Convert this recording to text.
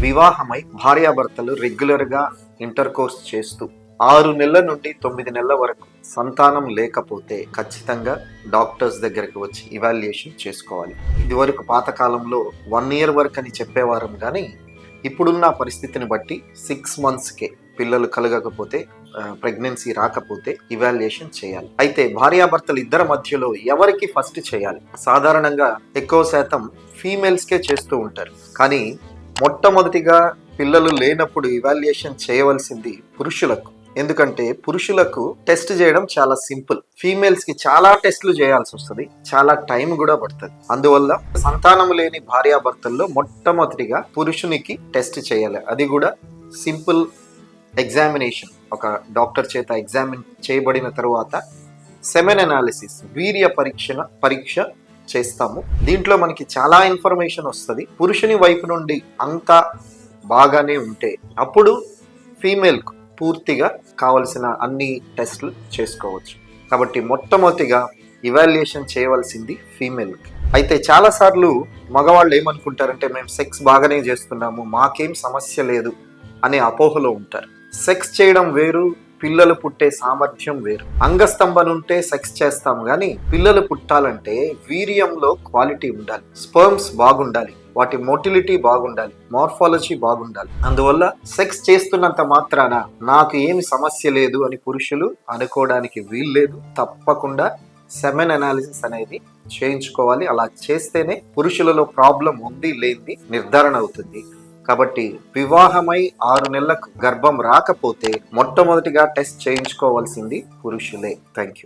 వివాహమై భార్యాభర్తలు రెగ్యులర్గా inter course చేస్తూ 6 నెలల నుండి 9 నెలల వరకు సంతానం లేకపోతే ఖచ్చితంగా డాక్టర్స్ దగ్గరికి వచ్చి ఇవాల్యుయేషన్ చేసుకోవాలి. ఇదివరకు పాతకాలంలో 1 ఇయర్ వరకు అని చెప్పేవారం, కానీ ఇప్పుడున్న పరిస్థితిని బట్టి 6 మంత్స్కే పిల్లలు కలగకపోతే, ప్రెగ్నెన్సీ రాకపోతే ఇవాల్యుయేషన్ చేయాలి. అయితే భార్యాభర్తలు ఇద్దరి మధ్యలో ఎవరికి ఫస్ట్ చేయాలి? సాధారణంగా ఎక్కువ శాతం ఫీమేల్స్కే చేస్తూ ఉంటారు, కానీ మొట్టమొదటిగా పిల్లలు లేనప్పుడు ఇవాల్యుయేషన్ చేయవలసింది పురుషులకు. ఎందుకంటే పురుషులకు టెస్ట్ చేయడం చాలా సింపుల్, ఫీమేల్స్ కి చాలా టెస్ట్లు చేయాల్సి వస్తుంది, చాలా టైం కూడా పడుతుంది. అందువల్ల సంతానం లేని భార్యాభర్తల్లో మొట్టమొదటిగా పురుషునికి టెస్ట్ చేయాలి. అది కూడా సింపుల్ ఎగ్జామినేషన్, ఒక డాక్టర్ చేత ఎగ్జామిన్ చేయబడిన తరువాత సెమెన్ అనాలిసిస్, వీర్య పరీక్ష చేస్తాము. దీంట్లో మనకి చాలా ఇన్ఫర్మేషన్ వస్తుంది. పురుషుని వైపు నుండి అంతా బాగానే ఉంటే అప్పుడు ఫీమేల్కు పూర్తిగా కావలసిన అన్ని టెస్టులు చేసుకోవచ్చు. కాబట్టి మొట్టమొదటిగా ఇవాల్యుయేషన్ చేయవలసింది ఫీమేల్కి. అయితే చాలాసార్లు మగవాళ్ళు ఏమనుకుంటారంటే, మేము సెక్స్ బాగానే చేస్తున్నాము, మాకేం సమస్య లేదు అనే అపోహలో ఉంటారు. సెక్స్ చేయడం వేరు, పిల్లలు పుట్టే సామర్థ్యం వేరు. అంగస్తంభన ఉంటే సెక్స్ చేస్తాం, కానీ పిల్లలు పుట్టాలంటే వీర్యంలో క్వాలిటీ ఉండాలి, స్పర్మ్స్ బాగుండాలి, వాటి మోటిలిటీ బాగుండాలి, మార్ఫాలజీ బాగుండాలి. అందువల్ల సెక్స్ చేస్తున్నంత మాత్రాన నాకు ఏమి సమస్య లేదు అని పురుషులు అనుకోవడానికి వీల్లేదు. తప్పకుండా సెమెన్ అనాలిసిస్ అనేది చేయించుకోవాలి. అలా చేస్తేనే పురుషులలో ప్రాబ్లం ఉంది లేనిది నిర్ధారణ అవుతుంది. కాబట్టి వివాహమై 6 నెలలకు గర్భం రాకపోతే మొట్టమొదటిగా టెస్ట్ చేయించుకోవాల్సింది పురుషులే. Thank you.